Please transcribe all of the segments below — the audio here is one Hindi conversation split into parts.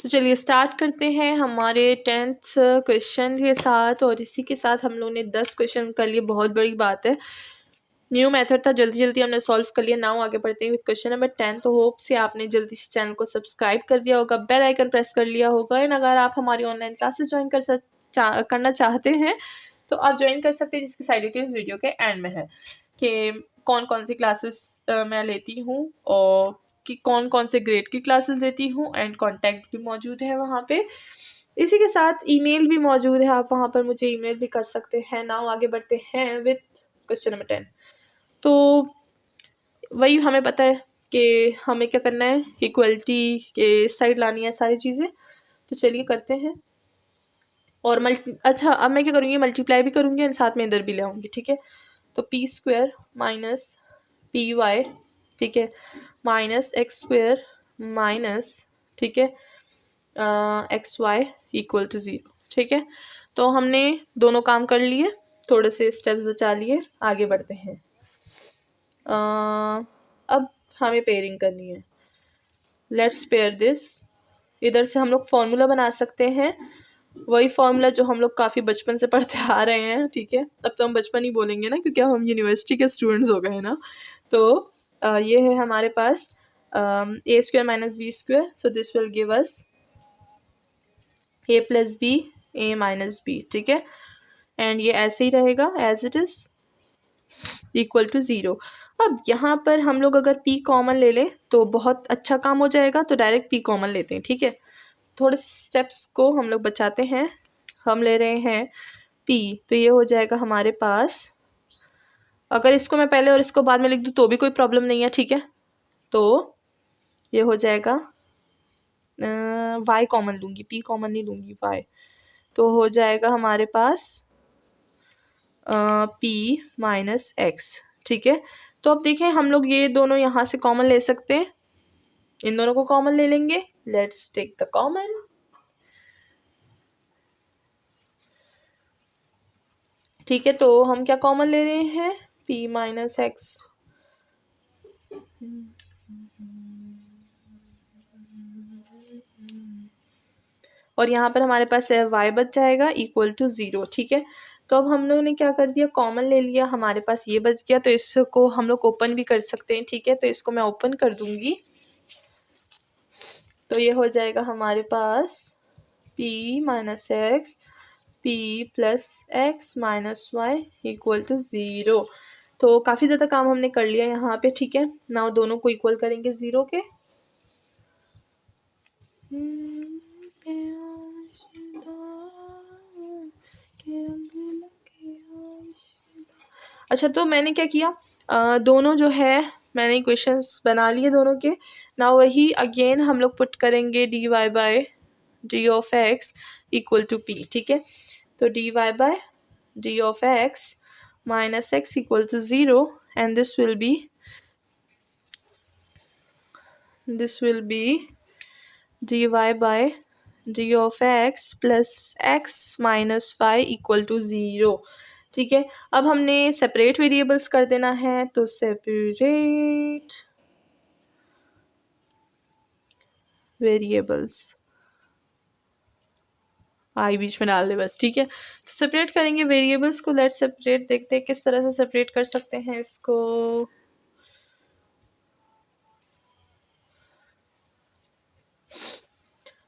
तो चलिए स्टार्ट करते हैं हमारे 10th क्वेश्चन के साथ। और इसी के साथ हम लोग ने 10 क्वेश्चन कर लिए, बहुत बड़ी बात है। न्यू मेथड था, जल्दी जल्दी हमने सॉल्व कर लिया। नाउ आगे बढ़ते हैं विद क्वेश्चन नंबर 10। तो होप से आपने जल्दी से चैनल को सब्सक्राइब कर दिया होगा, बेल आइकन प्रेस कर लिया होगा। एंड अगर आप हमारी ऑनलाइन क्लासेस ज्वाइन करना चाहते हैं तो आप ज्वाइन कर सकते हैं, जिसकी साइड डिटेल्स वीडियो के एंड में है कि कौन कौन सी क्लासेस मैं लेती हूँ और कि कौन कौन से ग्रेड की क्लासेस देती हूँ। एंड कॉन्टैक्ट भी मौजूद है वहाँ पे। इसी के साथ ईमेल भी मौजूद है, आप वहाँ पर मुझे ईमेल भी कर सकते हैं। नाउ आगे बढ़ते हैं विद क्वेश्चन नंबर 10। तो वही हमें पता है कि हमें क्या करना है, इक्वलिटी के साइड लानी है सारी चीज़ें। तो चलिए करते हैं। और अच्छा अब मैं क्या करूँगी, मल्टीप्लाई भी करूँगी एंड साथ में इधर भी ले आऊँगी, ठीक है। तो P square minus P Y, ठीक है, माइनस एक्स स्क्वायर माइनस, ठीक है, एक्स वाई इक्वल टू 0, ठीक है। तो हमने दोनों काम कर लिए, थोड़े से स्टेप्स बचा लिए, आगे बढ़ते हैं। अब हमें पेयरिंग करनी है। Let's pair this. इधर से हम लोग फॉर्मूला बना सकते हैं, वही फॉर्मूला जो हम लोग काफ़ी बचपन से पढ़ते आ रहे हैं, ठीक है। अब तो हम बचपन ही बोलेंगे ना, क्योंकि हम यूनिवर्सिटी के स्टूडेंट्स हो गए ना। तो ये है हमारे पास A square minus B square, so this will give us A plus B A minus B, ठीक है। एंड ये ऐसे ही रहेगा as it is equal to 0। अब यहाँ पर हम लोग अगर p कॉमन ले लें तो बहुत अच्छा काम हो जाएगा। तो डायरेक्ट p कॉमन लेते हैं, ठीक है। थोड़े स्टेप्स को हम लोग बचाते हैं। हम ले रहे हैं p, तो ये हो जाएगा हमारे पास, अगर इसको मैं पहले और इसको बाद में लिख दूँ तो भी कोई प्रॉब्लम नहीं है, ठीक है। तो ये हो जाएगा y कॉमन लूँगी, p कॉमन नहीं लूँगी, y। तो हो जाएगा हमारे पास p माइनस एक्स, ठीक है। तो अब देखें हम लोग ये दोनों यहाँ से कॉमन ले सकते हैं, इन दोनों को कॉमन ले लेंगे। Let's take the common. ठीक है, तो हम क्या कॉमन ले रहे हैं, p माइनस एक्स। और यहाँ पर हमारे पास y बच जाएगा इक्वल टू 0, ठीक है। तो अब हम लोगों ने क्या कर दिया, कॉमन ले लिया, हमारे पास ये बच गया। तो इसको हम लोग ओपन भी कर सकते हैं, ठीक है। तो इसको मैं ओपन कर दूंगी, तो ये हो जाएगा हमारे पास p minus X p plus X minus Y equal to 0। तो काफ़ी ज़्यादा काम हमने कर लिया यहाँ पे, ठीक है। नाउ दोनों को इक्वल करेंगे 0 के। अच्छा, तो मैंने क्या किया, दोनों जो है मैंने इक्वेशंस बना लिए दोनों के। ना वही अगेन हम लोग पुट करेंगे D Y by D of X equal to P, ठीक है। तो D Y by D of x minus X equal to 0 and this will be dy by d of x plus x minus Y equal to 0, ठीक है। अब हमने सेपरेट वेरिएबल्स कर देना है, तो सेपरेट वेरिएबल्स आई बीच में डाल दे बस, ठीक है। तो सेपरेट करेंगे वेरिएबल्स को। लेट्स सेपरेट, देखते हैं किस तरह से सेपरेट कर सकते हैं इसको।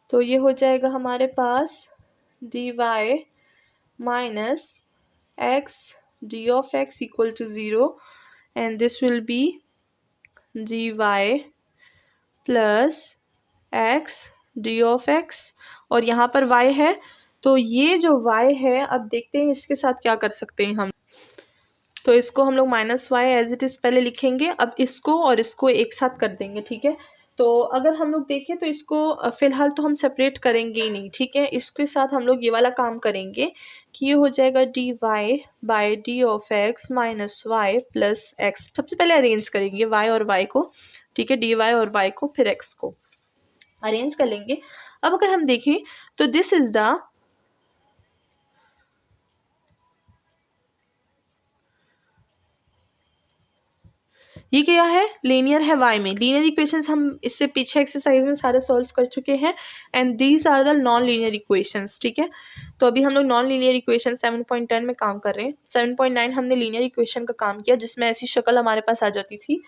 तो ये हो जाएगा हमारे पास dy minus x d of x equal to 0 and this will be dy plus x d of x, और यहाँ पर y है। तो ये जो y है, अब देखते हैं इसके साथ क्या कर सकते हैं हम। तो इसको हम लोग minus Y as it is पहले लिखेंगे, अब इसको और इसको एक साथ कर देंगे, ठीक है। तो अगर हम लोग देखें तो इसको फ़िलहाल तो हम सेपरेट करेंगे ही नहीं, ठीक है। इसके साथ हम लोग ये वाला काम करेंगे कि ये हो जाएगा d y by d of x minus y plus x. सबसे पहले अरेंज करेंगे वाई और वाई को, ठीक है, डी वाई और वाई को, फिर एक्स को अरेंज कर लेंगे। अब अगर हम देखें तो दिस इज़ द ये क्या है, लीनियर है y में। लीनियर इक्वेशंस हम इससे पीछे एक्सरसाइज में सारे सॉल्व कर चुके हैं and these are the non linear equations, ठीक है। तो अभी हम लोग नॉन लीनियर इक्वेशन 7.10 में काम कर रहे हैं। 7.9 हमने लीनियर इक्वेशन का काम किया जिसमें ऐसी शक्ल हमारे पास आ जाती थी।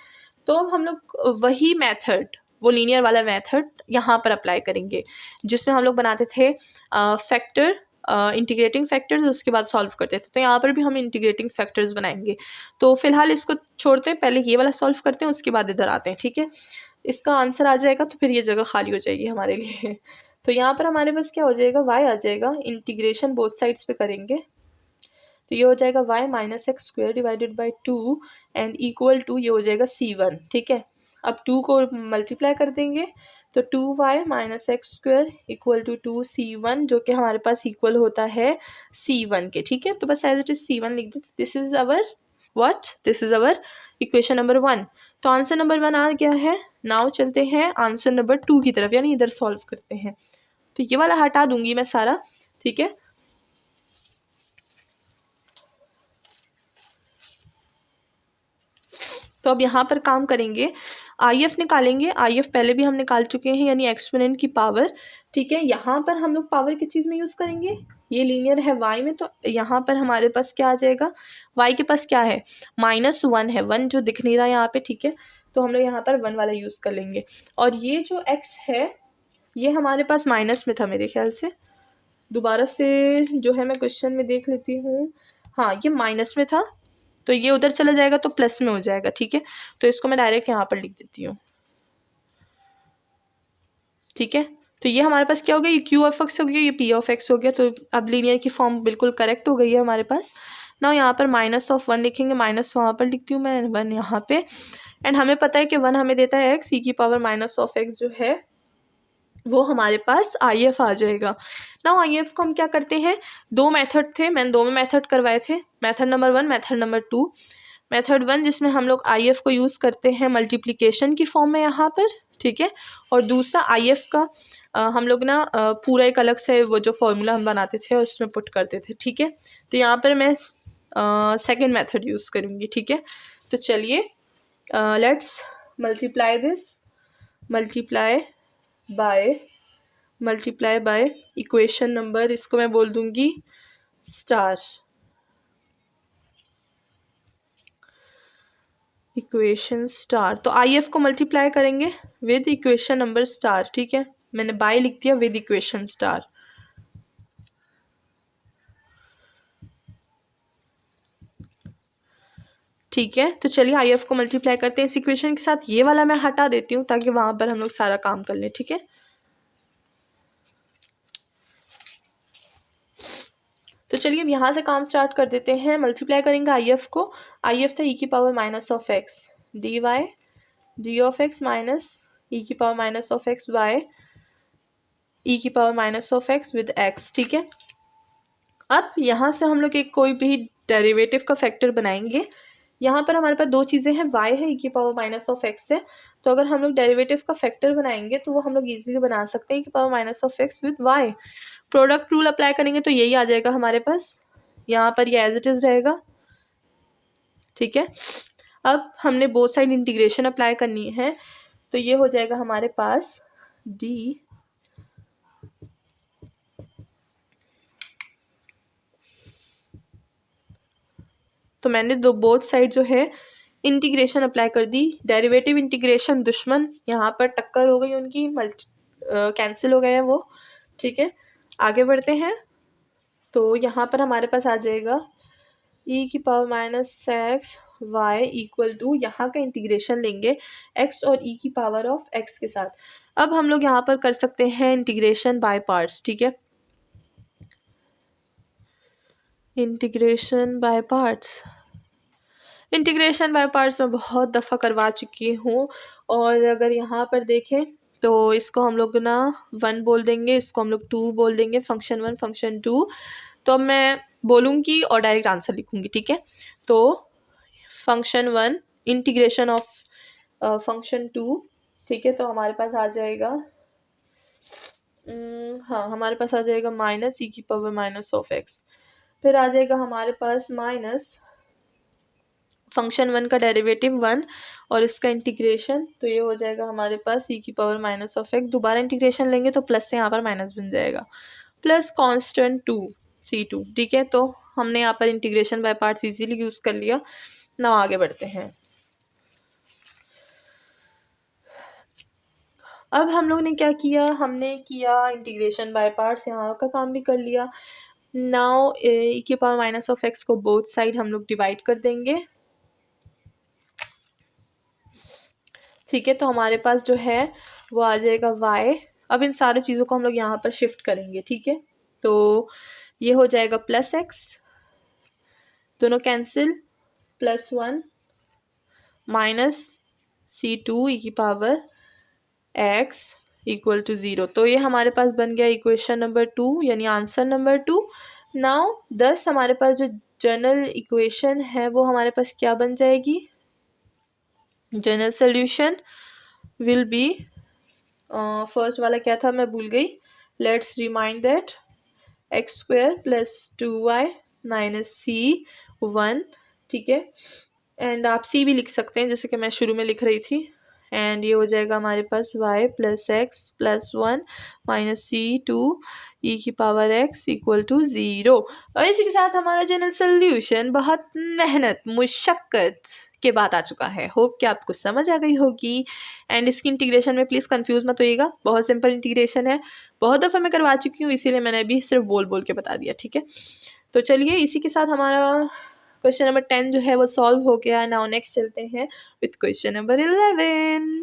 तो अब हम लोग वही मेथड, वो लीनियर वाला मेथड यहाँ पर अप्लाई करेंगे जिसमें हम लोग बनाते थे फैक्टर, इंटीग्रेटिंग फैक्टर्स, उसके बाद सॉल्व करते थे। तो यहाँ पर भी हम इंटीग्रेटिंग फैक्टर्स बनाएंगे। तो फिलहाल इसको छोड़ते हैं, पहले ये वाला सॉल्व करते हैं, उसके बाद इधर आते हैं, ठीक है। इसका आंसर आ जाएगा तो फिर ये जगह खाली हो जाएगी हमारे लिए। तो यहाँ पर हमारे पास क्या हो जाएगा, y आ जाएगा, इंटीग्रेशन बोथ साइड्स पे करेंगे तो ये हो जाएगा y minus x square divided by 2 and equal to ये हो जाएगा c1, ठीक है। अब 2 को मल्टीप्लाई कर देंगे तो 2y minus x square equal to 2c1 जो कि हमारे पास इक्वल होता है c1 के, ठीक है। तो बस एज इट इज c1 लिख दो। This is our what, this is our equation number 1। तो आंसर नंबर 1 आ गया है। नाउ चलते हैं आंसर नंबर 2 की तरफ, यानी इधर सॉल्व करते हैं। तो ये वाला हटा दूंगी मैं सारा, ठीक है। तो अब यहाँ पर काम करेंगे, IF निकालेंगे। IF पहले भी हम निकाल चुके हैं, यानी एक्सपोनेंट की पावर, ठीक है। यहाँ पर हम लोग पावर किस चीज़ में यूज़ करेंगे, ये लीनियर है y में, तो यहाँ पर हमारे पास क्या आ जाएगा, y के पास क्या है, -1 है, 1 जो दिख नहीं रहा यहाँ पे, ठीक है। तो हम लोग यहाँ पर 1 वाला यूज़ कर लेंगे। और ये जो x है ये हमारे पास माइनस में था मेरे ख्याल से, दोबारा से जो है मैं क्वेश्चन में देख लेती हूँ। हाँ, ये माइनस में था, तो ये उधर चला जाएगा तो प्लस में हो जाएगा, ठीक है। तो इसको मैं डायरेक्ट यहाँ पर लिख देती हूँ, ठीक है। तो ये हमारे पास क्या हो गया, ये क्यू ऑफ एक्स हो गया, ये पी ऑफ एक्स हो गया। तो अब लीनियर की फॉर्म बिल्कुल करेक्ट हो गई है हमारे पास। ना यहाँ पर -1 लिखेंगे, माइनस वहाँ पर लिखती हूँ मैं, 1 यहाँ पे। एंड हमें पता है कि 1 हमें देता है एक्स, ई की पावर -x जो है वो हमारे पास IF आ जाएगा। ना IF को हम क्या करते हैं, 2 मेथड थे, मैंने 2 में मेथड करवाए थे, method number 1, method number 2। Method 1 जिसमें हम लोग IF को यूज़ करते हैं मल्टीप्लिकेशन की फॉर्म में यहाँ पर, ठीक है। और दूसरा IF का हम लोग ना पूरा एक अलग से वो जो फॉर्मूला हम बनाते थे उसमें पुट करते थे, ठीक है। तो यहाँ पर मैं सेकेंड मेथड यूज़ करूँगी, ठीक है। तो चलिए let's multiply this, multiply by equation number, इसको मैं बोल दूंगी स्टार, इक्वेशन स्टार। तो IF को मल्टीप्लाई करेंगे विद इक्वेशन नंबर स्टार, ठीक है। मैंने बाय लिख दिया विद इक्वेशन स्टार। ठीक है, तो चलिए IF को मल्टीप्लाई करते हैं इस इक्वेशन के साथ। ये वाला मैं हटा देती हूँ ताकि वहां पर हम लोग सारा काम कर लें, ठीक है। तो चलिए अब यहाँ से काम स्टार्ट कर देते हैं। मल्टीप्लाई करेंगे IF को, IF था e की power -x dy d of x minus e की पावर -x y e की पावर -x विद x, ठीक है। अब यहाँ से हम लोग एक कोई भी डेरिवेटिव का फैक्टर बनाएंगे। यहाँ पर हमारे पास 2 चीज़ें हैं, y है e की पावर -x है। तो अगर हम लोग डेरिवेटिव का फैक्टर बनाएंगे तो वो हम लोग इजीली बना सकते हैं e की power -x with y। Product rule apply करेंगे तो यही आ जाएगा हमारे पास, यहाँ पर ये एज इट इज़ रहेगा, ठीक है। अब हमने बोथ साइड इंटीग्रेशन अप्लाई करनी है तो ये हो जाएगा हमारे पास d, तो मैंने बोथ साइड जो है इंटीग्रेशन अप्लाई कर दी। डेरिवेटिव इंटीग्रेशन दुश्मन, यहाँ पर टक्कर हो गई उनकी, कैंसिल हो गया वो, ठीक है। आगे बढ़ते हैं। तो यहाँ पर हमारे पास आ जाएगा e की power -x y equal to, यहाँ का इंटीग्रेशन लेंगे x और e की पावर ऑफ x के साथ। अब हम लोग यहाँ पर कर सकते हैं इंटीग्रेशन बाय पार्ट्स, ठीक है। Integration by parts, integration by parts मैं बहुत दफ़ा करवा चुकी हूँ। और अगर यहाँ पर देखें तो इसको हम लोग ना 1 बोल देंगे, इसको हम लोग 2 बोल देंगे, फंक्शन 1 फंक्शन 2। तो अब मैं बोलूँगी और डायरेक्ट आंसर लिखूँगी, ठीक है। तो फंक्शन 1 इंटीग्रेशन ऑफ फंक्शन 2, ठीक है। तो हमारे पास आ जाएगा हाँ, हमारे पास आ जाएगा -e की पावर -x। फिर आ जाएगा हमारे पास माइनस फंक्शन 1 का डेरिवेटिव 1 और इसका इंटीग्रेशन, तो ये हो जाएगा हमारे पास e की पावर माइनस ऑफ एक्स। दोबारा इंटीग्रेशन लेंगे तो प्लस से यहाँ पर माइनस बन जाएगा, प्लस कांस्टेंट 2 c2। ठीक है, तो हमने यहाँ पर integration by parts easily use कर लिया। ना आगे बढ़ते हैं। अब हम लोग ने क्या किया, हमने किया इंटीग्रेशन बाय पार्ट्स, यहाँ का काम भी कर लिया। नाउ e की पावर माइनस ऑफ एक्स को बोथ साइड हम लोग डिवाइड कर देंगे। ठीक है, तो हमारे पास जो है वो आ जाएगा y। अब इन सारी चीज़ों को हम लोग यहाँ पर शिफ्ट करेंगे। ठीक है, तो ये हो जाएगा प्लस एक्स, दोनों कैंसिल, +1 माइनस c2 e की पावर x इक्वल टू 0। तो ये हमारे पास बन गया इक्वेशन नंबर 2, यानी आंसर नंबर 2। नाउ 10 हमारे पास जो जनरल इक्वेशन है वो हमारे पास क्या बन जाएगी, general solution will be, first वाला क्या था मैं भूल गई, let's remind that x² + 2y - c1। ठीक है, एंड आप c भी लिख सकते हैं जैसे कि मैं शुरू में लिख रही थी। एंड ये हो जाएगा हमारे पास y + x + 1 - c2 e की पावर x इक्वल टू 0। और इसी के साथ हमारा जनरल सोल्यूशन बहुत मेहनत मुशक्क़त के बाद आ चुका है। होप कि आपको समझ आ गई होगी। एंड इसकी इंटीग्रेशन में प्लीज़ कंफ्यूज मत होइएगा, बहुत सिंपल इंटीग्रेशन है, बहुत दफ़ा मैं करवा चुकी हूँ, इसीलिए मैंने अभी सिर्फ बोल बोल के बता दिया। ठीक है, तो चलिए इसी के साथ हमारा क्वेश्चन नंबर 10 जो है वो सॉल्व हो गया। नाउ नेक्स्ट चलते हैं विथ क्वेश्चन नंबर 11।